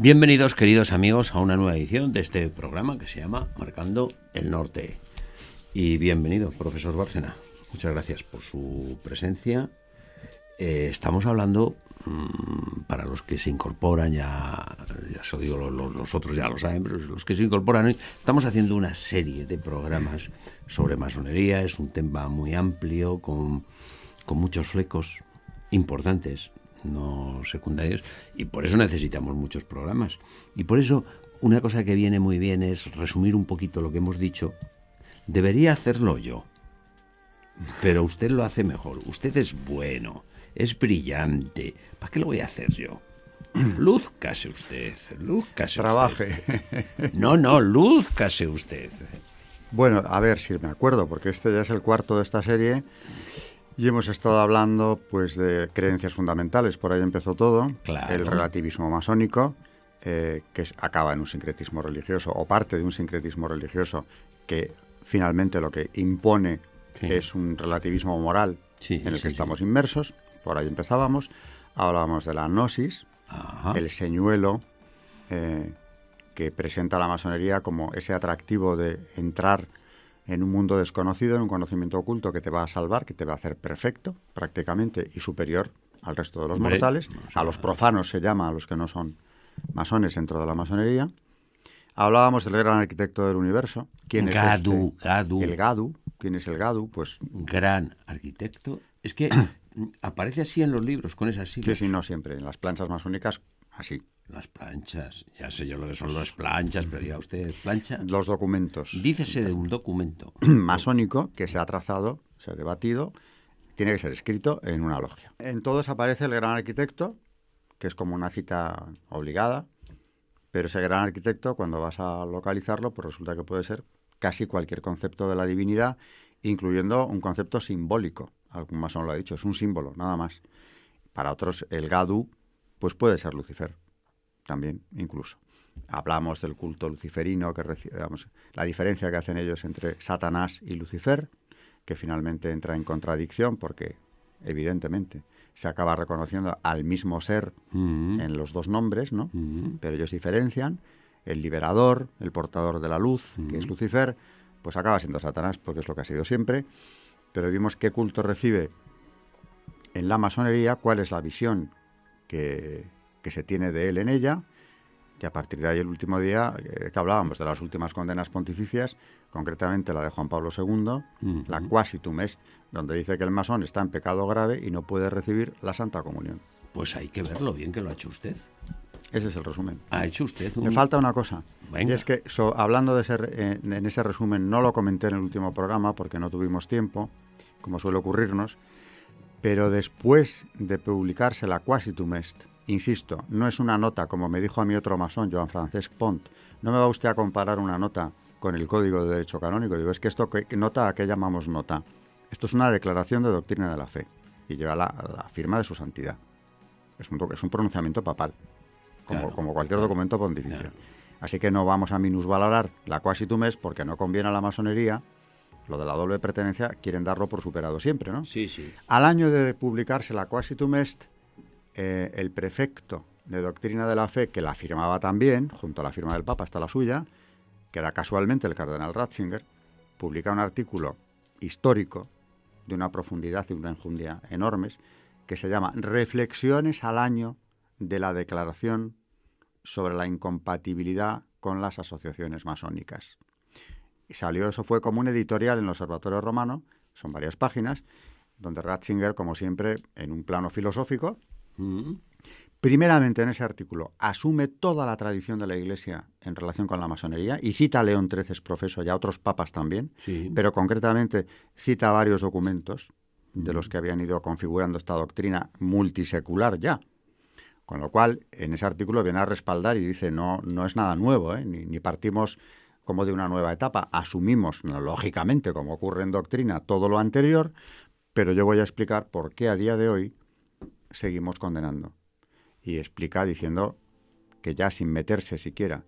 Bienvenidos, queridos amigos, a una nueva edición de este programa que se llama Marcando el Norte. Y bienvenido, profesor Bárcena. Muchas gracias por su presencia. Estamos hablando, para los que se incorporan, ya se lo digo, los otros ya lo saben, pero los que se incorporan hoy, estamos haciendo una serie de programas sobre masonería. Es un tema muy amplio, con muchos flecos importantes, no secundarios, y por eso necesitamos muchos programas. Y por eso una cosa que viene muy bien es resumir un poquito lo que hemos dicho. Debería hacerlo yo, pero usted lo hace mejor. Usted es bueno, es brillante. ¿Para qué lo voy a hacer yo? Lúzcase usted, lúzcase Trabaje. usted. No, lúzcase usted. Bueno, a ver si me acuerdo, porque este ya es el cuarto de esta serie y hemos estado hablando pues de creencias fundamentales. Por ahí empezó todo. Claro. El relativismo masónico, acaba en un sincretismo religioso, o parte de un sincretismo religioso, que finalmente lo que impone es un relativismo moral en el que estamos inmersos. Por ahí empezábamos. Hablábamos de la gnosis, el señuelo que presenta la masonería como ese atractivo de entrar en un mundo desconocido, en un conocimiento oculto que te va a salvar, que te va a hacer perfecto prácticamente y superior al resto de los mortales. A los profanos se llama, a los que no son masones dentro de la masonería. Hablábamos del gran arquitecto del universo. ¿Quién es Gadu. El Gadu. ¿Quién es el Gadu? Pues gran arquitecto. Es que aparece así en los libros, con esas siglas. Sí, no siempre. En las planchas masónicas, así. Las planchas, ya sé yo lo que son las planchas, pero diga usted, plancha. Los documentos. Dícese de un documento masónico que se ha trazado, se ha debatido, tiene que ser escrito en una logia. En todos aparece el gran arquitecto, que es como una cita obligada, pero ese gran arquitecto, cuando vas a localizarlo, pues resulta que puede ser casi cualquier concepto de la divinidad, incluyendo un concepto simbólico. Algún masón lo ha dicho, es un símbolo, nada más. Para otros, el Gadu, pues puede ser Lucifer, también, incluso. Hablamos del culto luciferino, la diferencia que hacen ellos entre Satanás y Lucifer, que finalmente entra en contradicción porque, evidentemente, se acaba reconociendo al mismo ser en los dos nombres, ¿no? Pero ellos diferencian. El liberador, el portador de la luz, que es Lucifer, pues acaba siendo Satanás porque es lo que ha sido siempre. Pero vimos qué culto recibe en la masonería, cuál es la visión que se tiene de él en ella. Y a partir de ahí, el último día, que hablábamos de las últimas condenas pontificias, concretamente la de Juan Pablo II, la Quasitum Est, donde dice que el masón está en pecado grave y no puede recibir la Santa Comunión. Pues hay que ver lo bien que lo ha hecho usted. Ese es el resumen. Ha hecho usted Me falta una cosa. Venga. Y es que, hablando de en ese resumen, no lo comenté en el último programa porque no tuvimos tiempo, como suele ocurrirnos, pero después de publicarse la Quasitum Est, insisto, no es una nota, como me dijo a mí otro masón, Joan Francesc Pont, no me va usted a comparar una nota con el Código de Derecho Canónico. Digo, es que esto, ¿qué nota a qué llamamos nota? Esto es una declaración de doctrina de la fe y lleva la firma de su santidad. Es un pronunciamiento papal, como cualquier documento pontificio. Claro. Así que no vamos a minusvalorar la Quasitum Est porque no conviene a la masonería. Lo de la doble pertenencia quieren darlo por superado siempre, ¿no? Sí, sí. Al año de publicarse la Quasitum Est, el prefecto de Doctrina de la Fe, que la firmaba también, junto a la firma del Papa está la suya, que era casualmente el cardenal Ratzinger, publica un artículo histórico de una profundidad y una enjundia enormes, que se llama Reflexiones al año de la Declaración sobre la incompatibilidad con las asociaciones masónicas. Y eso fue como un editorial en el Observatorio Romano, son varias páginas, donde Ratzinger, como siempre, en un plano filosófico, primeramente en ese artículo asume toda la tradición de la Iglesia en relación con la masonería y cita a León XIII profeso y a otros papas también, pero concretamente cita varios documentos de los que habían ido configurando esta doctrina multisecular ya. Con lo cual, en ese artículo viene a respaldar y dice, no es nada nuevo, ni partimos como de una nueva etapa, asumimos, lógicamente, como ocurre en doctrina, todo lo anterior, pero yo voy a explicar por qué a día de hoy seguimos condenando. Y explica diciendo que ya sin meterse siquiera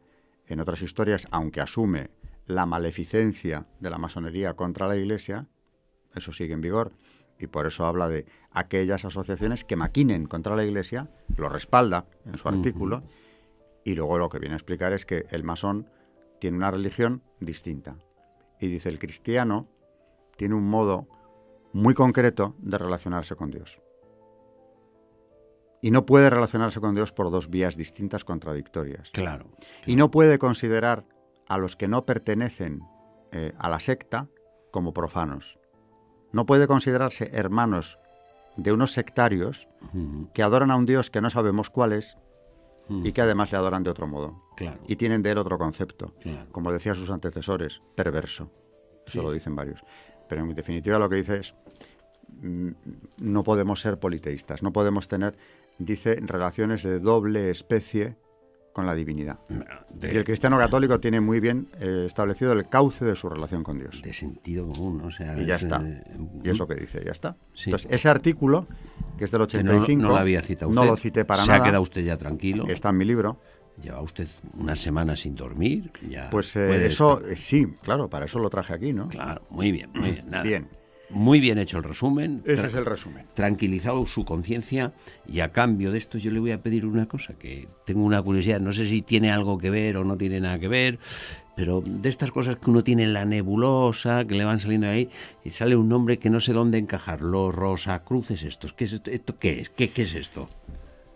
en otras historias, aunque asume la maleficencia de la masonería contra la Iglesia, eso sigue en vigor, y por eso habla de aquellas asociaciones que maquinen contra la Iglesia, lo respalda en su artículo, Y luego lo que viene a explicar es que el masón tiene una religión distinta. Y dice, el cristiano tiene un modo muy concreto de relacionarse con Dios. Y no puede relacionarse con Dios por dos vías distintas contradictorias. Claro. Y no puede considerar a los que no pertenecen a la secta como profanos. No puede considerarse hermanos de unos sectarios que adoran a un Dios que no sabemos cuál es y que además le adoran de otro modo. Claro. Y tienen de él otro concepto. Claro. Como decían sus antecesores, perverso. Eso Sí. lo dicen varios. Pero en definitiva lo que dice es, no podemos ser politeístas, no podemos tener, dice, relaciones de doble especie con la divinidad. Y el cristiano católico tiene muy bien establecido el cauce de su relación con Dios. De sentido común, ¿no? O sea, Y ya está. Y es lo que dice, ya está. Sí. Entonces, ese artículo, que es del que 85, no lo había citado usted. no lo cité para Se nada. ha quedado usted ya tranquilo. Está en mi libro. Lleva usted una semana sin dormir. Ya Pues puede eso, estar. sí, claro, para eso lo traje aquí, ¿no? Claro, muy bien, muy bien. Nada. Bien. Muy bien hecho el resumen. Ese es el resumen. Tranquilizado su conciencia, y a cambio de esto yo le voy a pedir una cosa, que tengo una curiosidad, no sé si tiene algo que ver o no tiene nada que ver, pero de estas cosas que uno tiene en la nebulosa, que le van saliendo de ahí, y sale un nombre que no sé dónde encajar, los Rosacruces estos. ¿Qué es esto? ¿Esto qué es? ¿Qué es esto?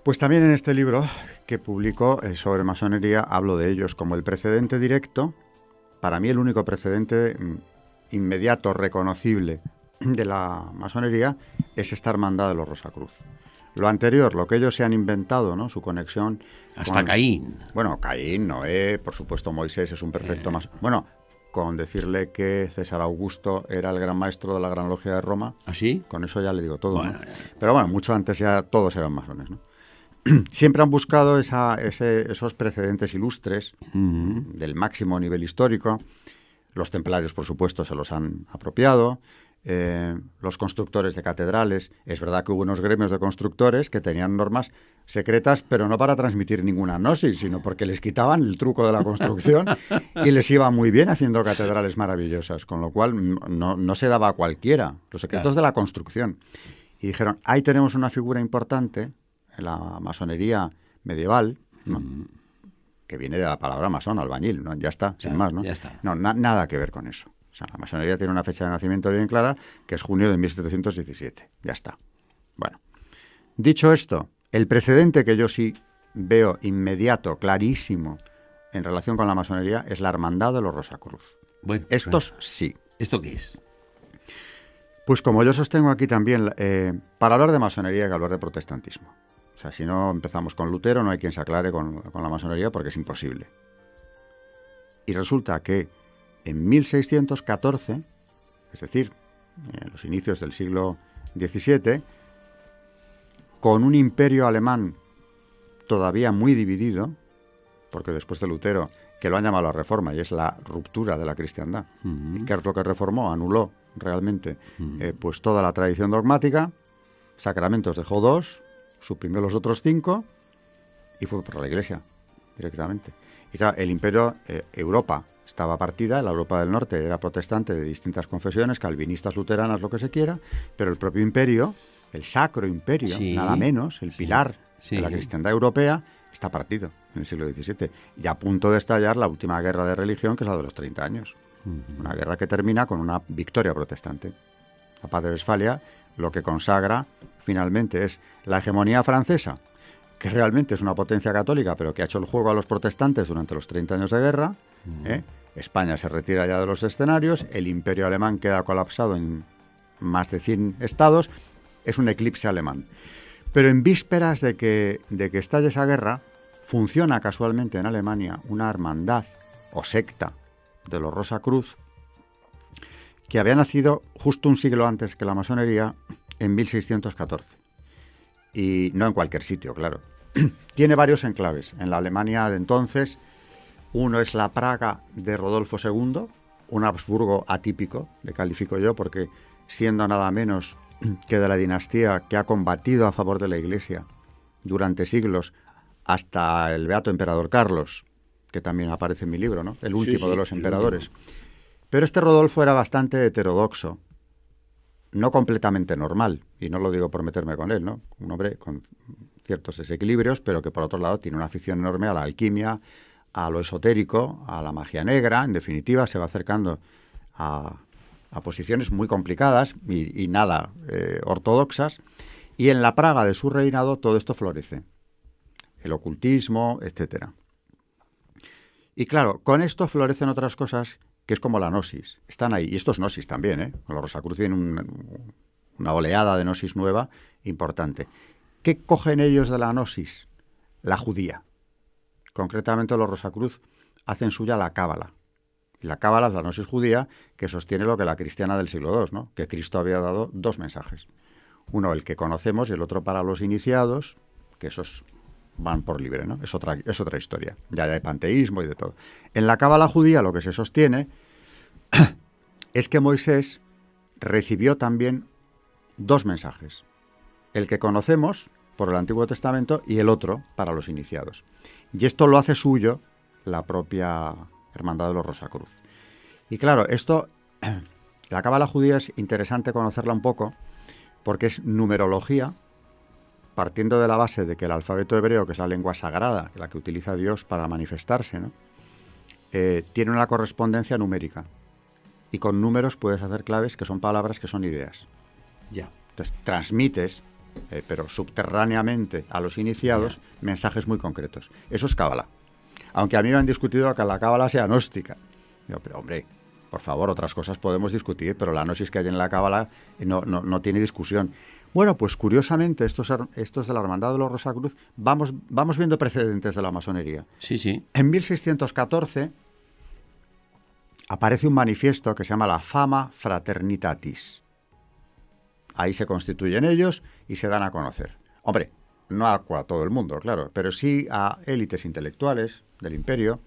Pues también en este libro que publico sobre masonería hablo de ellos como el precedente directo, para mí el único precedente inmediato, reconocible de la masonería es esta hermandad de los Rosacruz. Lo anterior, lo que ellos se han inventado, ¿no? Su conexión Hasta con Caín. Bueno, Caín, Noé, por supuesto Moisés es un perfecto masón. Bueno, con decirle que César Augusto era el gran maestro de la Gran Logia de Roma, ¿Así? con eso ya le digo todo, Bueno, ¿no? ya. Pero bueno, mucho antes ya todos eran masones, ¿no? Siempre han buscado esos precedentes ilustres del máximo nivel histórico. Los templarios, por supuesto, se los han apropiado. Los constructores de catedrales. Es verdad que hubo unos gremios de constructores que tenían normas secretas, pero no para transmitir ninguna gnosis, sino porque les quitaban el truco de la construcción y les iba muy bien haciendo catedrales maravillosas, con lo cual no se daba a cualquiera los secretos de la construcción. Y dijeron, ahí tenemos una figura importante en la masonería medieval, ¿no? Que viene de la palabra masón, albañil, ¿no? Ya está, sin más, ¿no? Ya está. No, nada que ver con eso. O sea, la masonería tiene una fecha de nacimiento bien clara, que es junio de 1717. Ya está. Bueno, dicho esto, el precedente que yo sí veo inmediato, clarísimo, en relación con la masonería, es la hermandad de los Rosacruz. Bueno, Estos sí. ¿Esto qué es? Pues como yo sostengo aquí también, para hablar de masonería hay que hablar de protestantismo. O sea, si no empezamos con Lutero, no hay quien se aclare con la masonería porque es imposible. Y resulta que en 1614, es decir, en los inicios del siglo XVII, con un imperio alemán todavía muy dividido, porque después de Lutero, que lo han llamado la reforma, y es la ruptura de la cristiandad, ¿y qué es lo que reformó? Anuló realmente pues toda la tradición dogmática, sacramentos dejó 2, suprimió los otros 5 y fue por la Iglesia directamente. Y claro, el imperio, Europa estaba partida, la Europa del Norte era protestante de distintas confesiones, calvinistas, luteranas, lo que se quiera, pero el propio imperio, el sacro imperio, Sí, nada menos, el pilar sí. de la cristiandad europea, está partido en el siglo XVII y a punto de estallar la última guerra de religión, que es la de los 30 años. Una guerra que termina con una victoria protestante. La paz de Westfalia lo que consagra finalmente es la hegemonía francesa, que realmente es una potencia católica, pero que ha hecho el juego a los protestantes durante los 30 años de guerra. España se retira ya de los escenarios, el imperio alemán queda colapsado en más de 100 estados, es un eclipse alemán. Pero en vísperas de que estalle esa guerra, funciona casualmente en Alemania una hermandad o secta de los Rosacruz, que había nacido justo un siglo antes que la masonería, en 1614. Y no en cualquier sitio, claro. Tiene varios enclaves. En la Alemania de entonces, uno es la Praga de Rodolfo II, un Habsburgo atípico, le califico yo, porque siendo nada menos que de la dinastía que ha combatido a favor de la Iglesia durante siglos, hasta el beato emperador Carlos, que también aparece en mi libro, ¿no? El último de los emperadores. Pero este Rodolfo era bastante heterodoxo. no completamente normal, y no lo digo por meterme con él, ¿no? Un hombre con ciertos desequilibrios, pero que por otro lado tiene una afición enorme a la alquimia, a lo esotérico, a la magia negra. En definitiva, se va acercando a posiciones muy complicadas y nada ortodoxas. Y en la Praga de su reinado todo esto florece. El ocultismo, etcétera. Y claro, con esto florecen otras cosas que es como la gnosis. Están ahí. Y esto es gnosis también, ¿eh? Con los Rosacruz viene una oleada de gnosis nueva importante. ¿Qué cogen ellos de la gnosis? La judía. Concretamente los Rosacruz hacen suya la cábala. Y la cábala es la gnosis judía que sostiene lo que la cristiana del siglo II, ¿no? Que Cristo había dado dos mensajes. Uno, el que conocemos, y el otro para los iniciados, que esos van por libre, ¿no? Es otra historia, ya de panteísmo y de todo. En la cábala judía lo que se sostiene es que Moisés recibió también dos mensajes. El que conocemos por el Antiguo Testamento y el otro para los iniciados. Y esto lo hace suyo la propia Hermandad de los Rosacruz. Y claro, esto, la cábala judía es interesante conocerla un poco porque es numerología, partiendo de la base de que el alfabeto hebreo, que es la lengua sagrada, la que utiliza Dios para manifestarse, ¿no? Tiene una correspondencia numérica. Y con números puedes hacer claves que son palabras, que son ideas. Ya. Entonces transmites, pero subterráneamente a los iniciados, mensajes muy concretos. Eso es cábala. Aunque a mí me han discutido que la cábala sea gnóstica. Digo, pero hombre, por favor, otras cosas podemos discutir, pero la gnosis que hay en la cábala no tiene discusión. Bueno, pues curiosamente, estos de la Hermandad de los Rosacruz, vamos viendo precedentes de la masonería. Sí, sí. En 1614 aparece un manifiesto que se llama la Fama Fraternitatis. Ahí se constituyen ellos y se dan a conocer. Hombre, no a todo el mundo, claro, pero sí a élites intelectuales del imperio.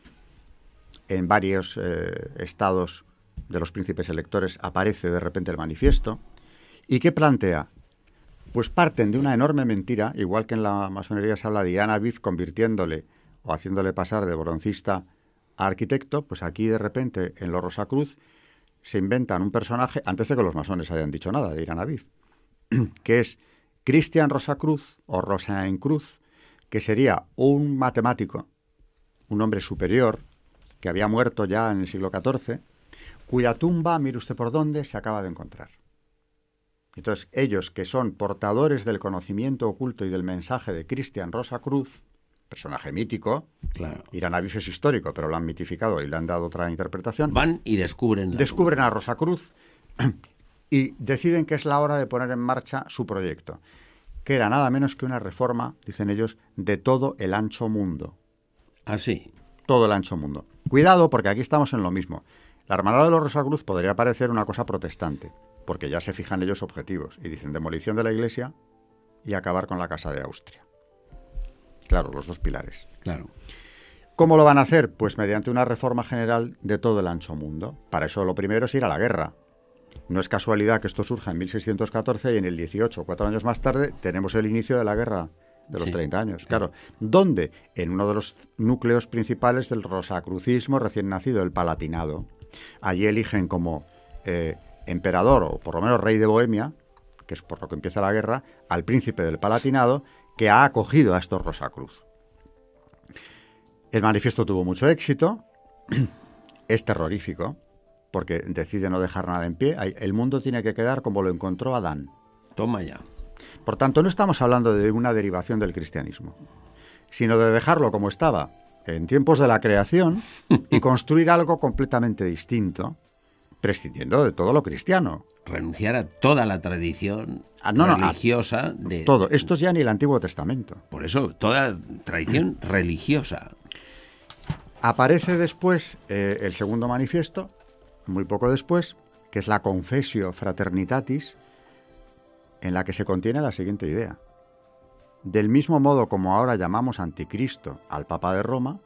En varios estados de los príncipes electores aparece de repente el manifiesto. ¿Y qué plantea? Pues parten de una enorme mentira, igual que en la masonería se habla de Irán Aviv convirtiéndole o haciéndole pasar de broncista a arquitecto, pues aquí de repente en los Rosacruz se inventan un personaje, antes de que los masones hayan dicho nada de Irán Aviv, que es Cristian Rosacruz o Rosaencruz, que sería un matemático, un hombre superior, que había muerto ya en el siglo XIV, cuya tumba, mire usted por dónde, se acaba de encontrar. Entonces, ellos que son portadores del conocimiento oculto y del mensaje de Cristian Rosacruz, personaje mítico, claro. Irán Aviv es histórico, pero lo han mitificado y le han dado otra interpretación. Van y descubren a Rosacruz y deciden que es la hora de poner en marcha su proyecto, que era nada menos que una reforma, dicen ellos, de todo el ancho mundo. ¿Ah, sí? Todo el ancho mundo. Cuidado, porque aquí estamos en lo mismo. La Hermandad de los Rosacruz podría parecer una cosa protestante, porque ya se fijan ellos objetivos y dicen demolición de la Iglesia y acabar con la Casa de Austria. Claro, los dos pilares. Claro. ¿Cómo lo van a hacer? Pues mediante una reforma general de todo el ancho mundo. Para eso lo primero es ir a la guerra. No es casualidad que esto surja en 1614 y en el 18, 4 años más tarde, tenemos el inicio de la guerra de los 30 años. Claro, ¿dónde? En uno de los núcleos principales del rosacrucismo recién nacido, el Palatinado. Allí eligen como emperador, o por lo menos rey de Bohemia, que es por lo que empieza la guerra, al príncipe del Palatinado, que ha acogido a estos Rosacruz. El manifiesto tuvo mucho éxito, es terrorífico, porque decide no dejar nada en pie. El mundo tiene que quedar como lo encontró Adán. Toma ya. Por tanto, no estamos hablando de una derivación del cristianismo, sino de dejarlo como estaba en tiempos de la creación y construir algo completamente distinto, prescindiendo de todo lo cristiano. Renunciar a toda la tradición religiosa de... Todo. Esto es ya ni el Antiguo Testamento. Por eso, toda tradición religiosa. Aparece después el segundo manifiesto, muy poco después, que es la Confessio Fraternitatis, en la que se contiene la siguiente idea. Del mismo modo como ahora llamamos anticristo al Papa de Roma,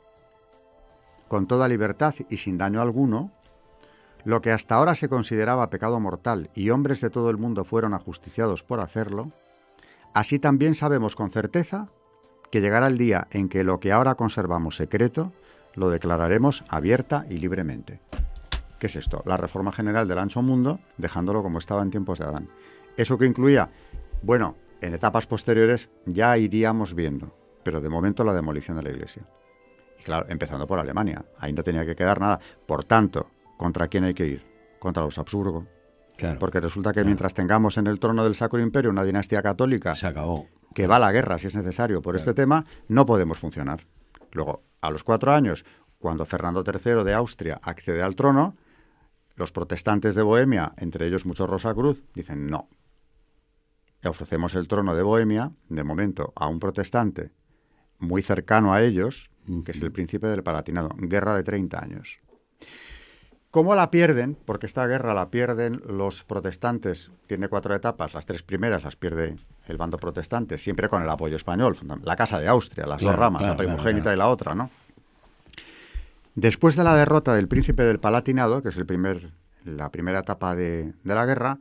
con toda libertad y sin daño alguno, lo que hasta ahora se consideraba pecado mortal y hombres de todo el mundo fueron ajusticiados por hacerlo, así también sabemos con certeza que llegará el día en que lo que ahora conservamos secreto lo declararemos abierta y libremente. ¿Qué es esto? La reforma general del ancho mundo, dejándolo como estaba en tiempos de Adán. ¿Eso qué incluía? Bueno, en etapas posteriores ya iríamos viendo, pero de momento la demolición de la Iglesia. Y claro, empezando por Alemania, ahí no tenía que quedar nada. Por tanto, ¿contra quién hay que ir? Contra los Habsburgo. Claro, Porque resulta que mientras tengamos en el trono del Sacro Imperio una dinastía católica se acabó. que va a la guerra si es necesario por este tema, no podemos funcionar. Luego, a los 4 años, cuando Fernando III de Austria accede al trono, los protestantes de Bohemia, entre ellos muchos Rosacruz, dicen no. Le ofrecemos el trono de Bohemia, de momento, a un protestante muy cercano a ellos, que es el príncipe del Palatinado. Guerra de 30 años. ¿Cómo la pierden? Porque esta guerra la pierden los protestantes. Tiene 4 etapas. Las 3 primeras las pierde el bando protestante, siempre con el apoyo español. La Casa de Austria, las dos ramas, la primogénita y la otra, ¿no? Después de la derrota del príncipe del Palatinado, que es la primera etapa de la guerra,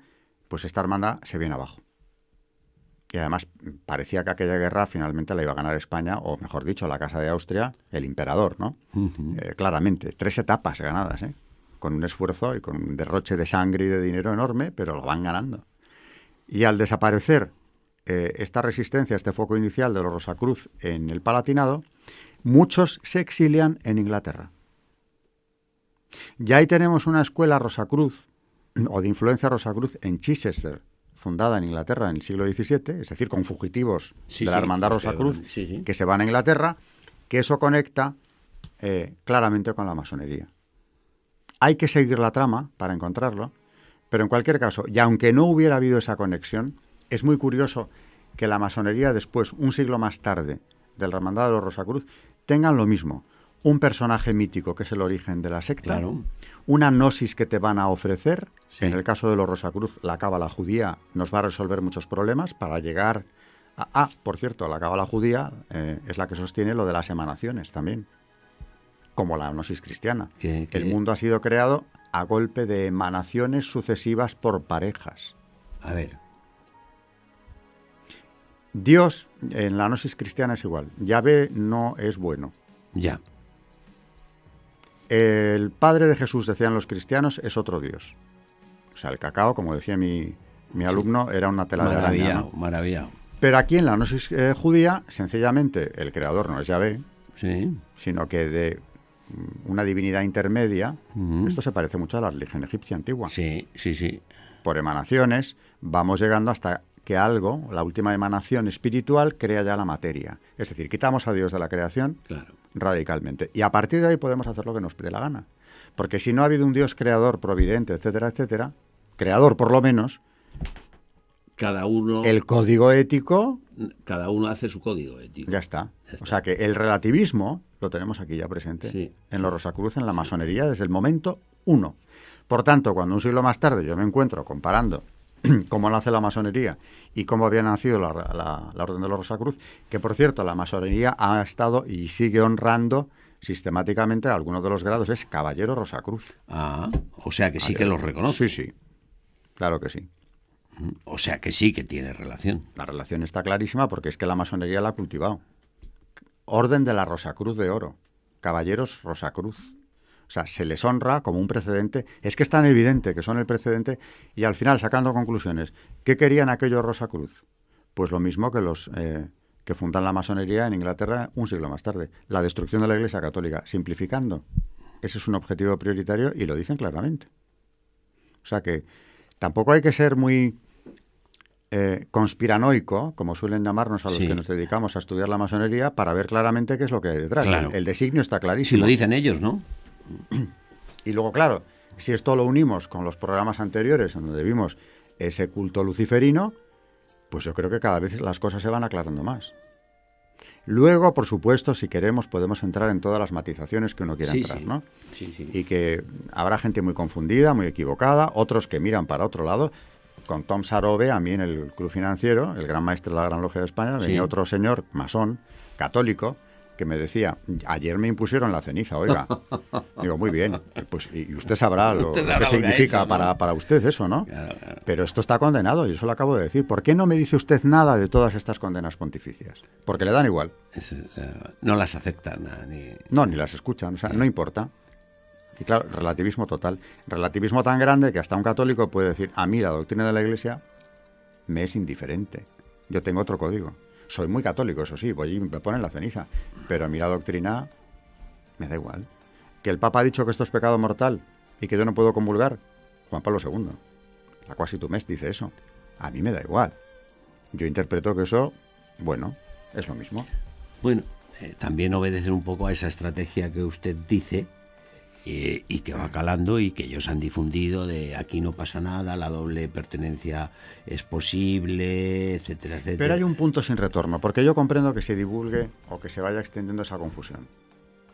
pues esta hermandad se viene abajo. Y además parecía que aquella guerra finalmente la iba a ganar España, o mejor dicho, la Casa de Austria, el emperador, ¿no? Claramente, 3 etapas ganadas, con un esfuerzo y con un derroche de sangre y de dinero enorme, pero lo van ganando. Y al desaparecer esta resistencia, este foco inicial de los Rosacruz en el Palatinado, muchos se exilian en Inglaterra. Ya ahí tenemos una escuela Rosacruz, o de influencia Rosacruz, en Chichester, fundada en Inglaterra en el siglo XVII, es decir, con fugitivos de la Hermandad Rosacruz que se van a Inglaterra, que eso conecta claramente con la masonería. Hay que seguir la trama para encontrarlo, pero en cualquier caso, y aunque no hubiera habido esa conexión, es muy curioso que la masonería después, un siglo más tarde, de la Hermandad de los Rosacruz, tengan lo mismo. Un personaje mítico que es el origen de la secta, claro. Una gnosis que te van a ofrecer, en el caso de los Rosacruz, la cábala judía nos va a resolver muchos problemas para llegar a... por cierto, la cábala judía es la que sostiene lo de las emanaciones también, como la gnosis cristiana. El mundo ha sido creado a golpe de emanaciones sucesivas por parejas. A ver. Dios, en la gnosis cristiana es igual. Yahvé no es bueno. Ya. El padre de Jesús, decían los cristianos, es otro Dios. O sea, el cacao, como decía mi alumno, era una tela de araña, ¿no? Maravillado. Pero aquí en la gnosis judía, sencillamente, el creador no es Yahvé, sino que de una divinidad intermedia. Esto se parece mucho a la religión egipcia antigua. Sí. Por emanaciones, vamos llegando hasta que algo, la última emanación espiritual, crea ya la materia. Es decir, quitamos a Dios de la creación radicalmente. Y a partir de ahí podemos hacer lo que nos dé la gana. Porque si no ha habido un Dios creador, providente, etcétera, etcétera, creador por lo menos, cada uno... el código ético... Cada uno hace su código ético. Ya está. O sea que el relativismo lo tenemos aquí ya presente en los Rosacruz, en la masonería, desde el momento 1. Por tanto, cuando un siglo más tarde yo me encuentro comparando cómo nace la masonería y cómo había nacido la Orden de los Rosacruz, que por cierto la masonería ha estado y sigue honrando sistemáticamente a algunos de los grados, es caballero Rosacruz. O sea que sí que los reconoce. Sí, claro que sí. O sea que sí que tiene relación. La relación está clarísima porque es que la masonería la ha cultivado. Orden de la Rosacruz de Oro, caballeros Rosacruz. O sea, se les honra como un precedente. Es que es tan evidente que son el precedente y al final, sacando conclusiones, ¿qué querían aquellos Rosacruz? Pues lo mismo que los que fundan la masonería en Inglaterra un siglo más tarde. La destrucción de la Iglesia Católica, simplificando. Ese es un objetivo prioritario y lo dicen claramente. O sea que tampoco hay que ser muy conspiranoico, como suelen llamarnos a los que nos dedicamos a estudiar la masonería, para ver claramente qué es lo que hay detrás. Claro. El designio está clarísimo. Si lo dicen ellos, ¿no? Y luego, claro, si esto lo unimos con los programas anteriores, en donde vimos ese culto luciferino, pues yo creo que cada vez las cosas se van aclarando más. Luego, por supuesto, si queremos, podemos entrar en todas las matizaciones que uno quiera entrar, ¿no? Sí. Y que habrá gente muy confundida, muy equivocada, otros que miran para otro lado. Con Tom Sarobe, a mí en el Club Financiero, el gran maestro de la Gran Logia de España, venía otro señor, masón, católico, que me decía, ayer me impusieron la ceniza, oiga. Digo, muy bien, pues y usted sabrá lo que significa eso, ¿no? para usted eso, ¿no? Claro. Pero esto está condenado, y eso lo acabo de decir. ¿Por qué no me dice usted nada de todas estas condenas pontificias? Porque le dan igual. No las aceptan. No, ni las escuchan, o sea, no importa. Y claro, relativismo total. Relativismo tan grande que hasta un católico puede decir, a mí la doctrina de la Iglesia me es indiferente. Yo tengo otro código. Soy muy católico, eso sí, voy y me ponen la ceniza. Pero a mí la doctrina me da igual. Que el Papa ha dicho que esto es pecado mortal y que yo no puedo comulgar. Juan Pablo II, la Quasi Mes dice eso. A mí me da igual. Yo interpreto que eso, bueno, es lo mismo. Bueno, también obedecen un poco a esa estrategia que usted dice y que va calando y que ellos han difundido de aquí no pasa nada, la doble pertenencia es posible, etcétera, etcétera. Pero hay un punto sin retorno, porque yo comprendo que se divulgue o que se vaya extendiendo esa confusión.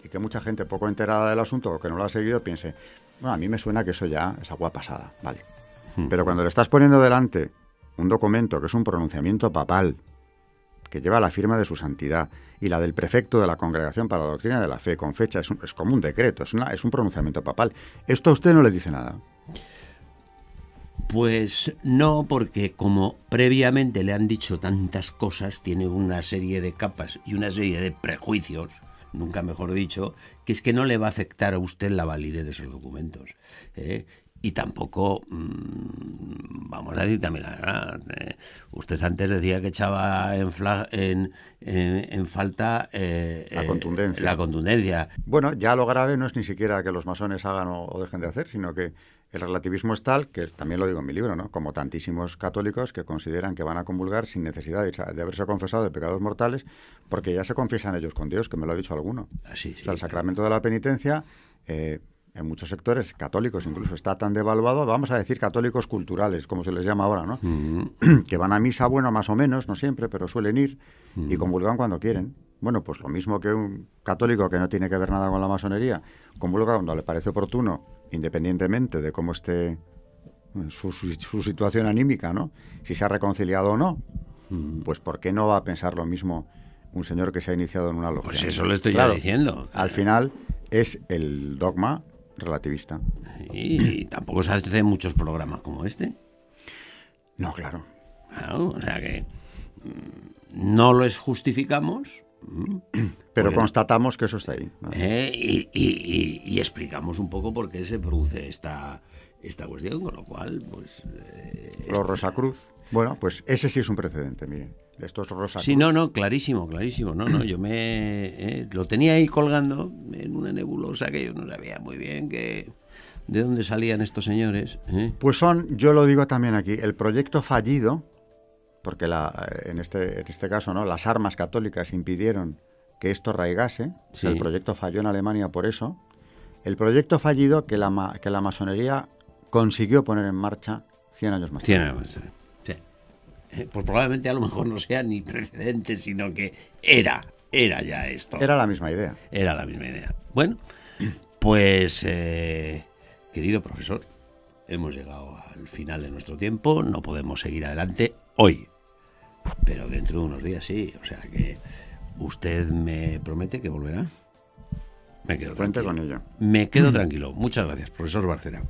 Y que mucha gente poco enterada del asunto o que no lo ha seguido piense, bueno, a mí me suena que eso ya es agua pasada, vale. Pero cuando le estás poniendo delante un documento que es un pronunciamiento papal, que lleva la firma de su santidad y la del prefecto de la Congregación para la Doctrina de la Fe, con fecha, es como un decreto, es un pronunciamiento papal. ¿Esto a usted no le dice nada? Pues no, porque como previamente le han dicho tantas cosas, tiene una serie de capas y una serie de prejuicios, nunca mejor dicho, que es que no le va a afectar a usted la validez de esos documentos. Y tampoco, vamos a decir también la verdad, usted antes decía que echaba en falta la contundencia. Bueno, ya lo grave no es ni siquiera que los masones hagan o dejen de hacer, sino que el relativismo es tal, que también lo digo en mi libro, ¿no? Como tantísimos católicos que consideran que van a comulgar sin necesidad de haberse confesado de pecados mortales, porque ya se confiesan ellos con Dios, que me lo ha dicho alguno. Sí, o sea, el sacramento de la penitencia... en muchos sectores católicos incluso está tan devaluado, vamos a decir católicos culturales, como se les llama ahora, ¿no? Que van a misa, bueno, más o menos, no siempre, pero suelen ir y comulgan cuando quieren. Bueno, pues lo mismo que un católico que no tiene que ver nada con la masonería, comulga cuando le parece oportuno, independientemente de cómo esté su situación anímica, ¿no? Si se ha reconciliado o no. Pues ¿por qué no va a pensar lo mismo un señor que se ha iniciado en una logia? Pues eso le estoy ya diciendo. Al final es el dogma relativista. Y tampoco se hacen muchos programas como este. No, claro. O sea que no los justificamos, pero constatamos que eso está ahí. Y explicamos un poco por qué se produce esta cuestión, con lo cual, pues... Los Rosacruz. Bueno, pues ese sí es un precedente, miren. Estos Rosacruz. Sí, no, clarísimo. No, yo lo tenía ahí colgando en una nebulosa que yo no sabía muy bien de dónde salían estos señores. Pues yo lo digo también aquí, el proyecto fallido, porque en este caso, ¿no? Las armas católicas impidieron que esto arraigase. Sí. O sea, el proyecto falló en Alemania por eso. El proyecto fallido que la masonería consiguió poner en marcha 100 años más tarde. 100 años más tarde. Pues probablemente a lo mejor no sea ni precedente, sino que era ya esto. Era la misma idea. Era la misma idea. Bueno, pues, querido profesor, hemos llegado al final de nuestro tiempo, no podemos seguir adelante hoy, pero dentro de unos días sí, o sea que usted me promete que volverá. Me quedo tranquilo. Con ello. Me quedo tranquilo. Muchas gracias, profesor Bárcena.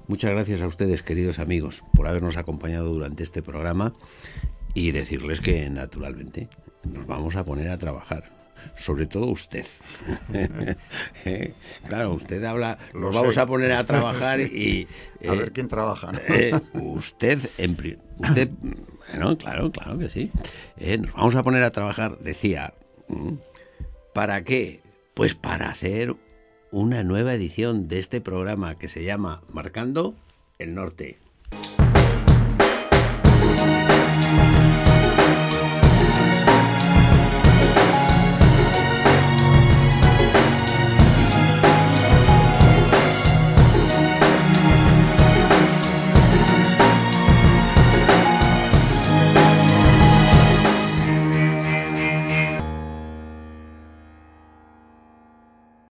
Muchas gracias a ustedes, queridos amigos, por habernos acompañado durante este programa y decirles que, naturalmente, nos vamos a poner a trabajar. Sobre todo usted. Claro, usted habla, nos vamos a poner a trabajar y... a ver quién trabaja, ¿no? Usted, bueno, claro que sí. Nos vamos a poner a trabajar, decía. ¿Para qué? Pues para hacer una nueva edición de este programa que se llama Marcando el Norte.